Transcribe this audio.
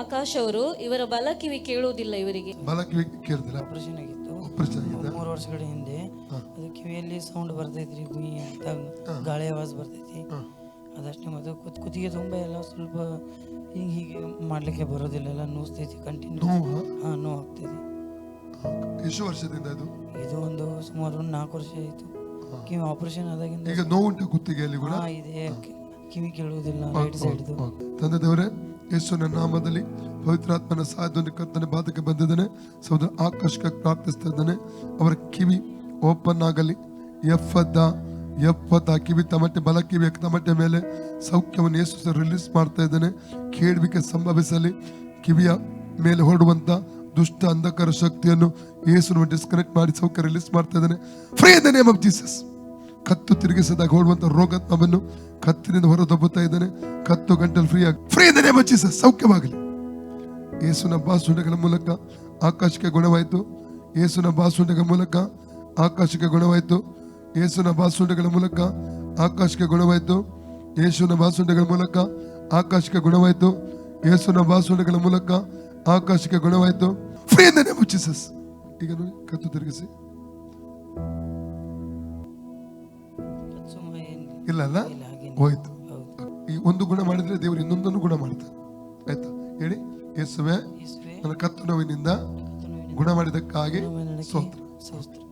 ಆಕಾಶ್ ಅವರು ಇವರ ಬಲ ಕಿವಿ ಕೇಳುವುದಿಲ್ಲ. ಇವರಿಗೆ ಬಲ ಕಿವಿ ಕೇಳ್ತಿಲ್ಲ. ಆಪರೇಷನ್ ಆಗಿತ್ತು. ಆಪರೇಷನ್ ಆಗಿದೆ. 3 ವರ್ಷಗಳ ಹಿಂದೆ. ಅದು ಕಿವಿಯಲ್ಲಿ ಸೌಂಡ್ ಬರ್ತೈತ್ರಿ, ಗುಯಿ ಅಂತ ಗಾಳಿ ಆವಾಜ್ ಬರ್ತೈತಿ. ಅದಷ್ಟೇ. ಮತ್ತು ಕುತ್ತಿಗೆ ತುಂಬ ಎಲ್ಲ ಸ್ವಲ್ಪ ಹೀಗೆ ಮಾಡ್ಲಿಕ್ಕೆ ಬರೋದಿಲ್ಲ, ಎಲ್ಲ ನೋಸ್ತೈತಿ ಕಂಟಿನ್ಯೂ. ನೋವು ಆಗ್ತೈತಿ. ಎಷ್ಟು ವರ್ಷದಿಂದ ಇದು ಒಂದು ಸುಮಾರು 4 ವರ್ಷ ಆಯಿತು. ಕಿವಿ ಆಪರೇಷನ್ ಆದಾಗಿಂದ ಈಗ ನೋವುಂಟು ಕುತ್ತಿಗೆಯಲ್ಲಿ ಕೂಡ ಇದೆ. ಕಿವಿ ಕೇಳುವುದಿಲ್ಲ ರೈಟ್ ಸೈಡ್ದು. ತಂದೆ ದೇವರೇ, ಯೇಸುವಿನ ನಾಮದಲ್ಲಿ ಪವಿತ್ರಾತ್ಮನ ಸಹಾಯದಿಂದ ಕರ್ತನ ಬಾಧಕ್ಕೆ ಬಂದಿದ್ದಾನೆ. ಸಹೋದರ ಆಕಾಶಕ್ಕೆ ಪ್ರಾರ್ಥಿಸ್ತಾ ಇದ್ದಾನೆ, ಅವರ ಕಿವಿ ಓಪನ್ ಆಗಲಿ. ಎಪ್ಪತ್ತ ಕಿವಿ ತಮಟೆ, ಬಲ ಕಿವಿ ತಮಟೆ ಮೇಲೆ ಸೌಖ್ಯವನ್ನು ಯೇಸು ರಿಲೀಸ್ ಮಾಡ್ತಾ ಇದ್ದಾನೆ. ಕೇಳುವಿಕೆ ಸಂಭವಿಸಲಿ. ಕಿವಿಯ ಮೇಲೆ ಹೊರಡುವಂತ ದುಷ್ಟ ಅಂಧಕಾರ ಶಕ್ತಿಯನ್ನು ಯೇಸುವನ್ನು ಡಿಸ್ಕನೆಕ್ಟ್ ಮಾಡಿ ಸೌಖ್ಯ ರಿಲೀಸ್ ಮಾಡ್ತಾ ಇದ್ದಾನೆ. Free in the name of Jesus. ಕತ್ತು ತಿರುಗಿಸಿದಾಗ ಹೊರಡುವಂತ ರೋಗಾತ್ಮವನ್ನು ಕತ್ತಿನಿಂದ ಹೊರದಬ್ಬುತ್ತಾ ಇದ್ದಾನೆ. ಕತ್ತು ಗಂಟಲು ಫ್ರೀ ಆಗಿ free in the name of Jesus. ಸೌಖ್ಯವಾಗಲಿ. ಯೇಸುವಿನ ಬಾಸುಂಡೆಗಳ ಮೂಲಕ ಆಕಾಶಕ್ಕೆ ಗುಣವಾಯಿತು. ಯೇಸುವಿನ ಬಾಸುಂಡೆಗಳ ಮೂಲಕ ಆಕಾಶಕ್ಕೆ ಗುಣವಾಯಿತು. ಯೇಸುವಿನ ಬಾಸುಂಡೆಗಳ ಮೂಲಕ ಆಕಾಶಕ್ಕೆ ಗುಣವಾಯಿತು. ಯೇಸುವಿನ ಬಾಸುಂಡೆಗಳ ಮೂಲಕ ಆಕಾಶಕ್ಕೆ ಗುಣವಾಯಿತು. ಯೇಸುವಿನ ಬಾಸುಂಡೆಗಳ ಮೂಲಕ ಆಕಾಶಕ್ಕೆ ಗುಣವಾಯಿತು. Free in the name of Jesus. ಈಗ ನೋಡಿ, ಕತ್ತು ತಿರುಗಿಸಿ. ಇಲ್ಲ ಅಲ್ಲ, ಹೋಯ್ತು. ಈ ಒಂದು ಗುಣ ಮಾಡಿದ್ರೆ ದೇವರು ಇನ್ನೊಂದನ್ನು ಗುಣ ಮಾಡ್ತಾರೆ. ಆಯ್ತಾ? ಹೇಳಿ, ಯೇಸುವೆ ನನ್ನ ಕತ್ತು ನೋವಿನಿಂದ ಗುಣ ಮಾಡಿದಕ್ಕಾಗಿ ಸ್ತೋತ್ರ.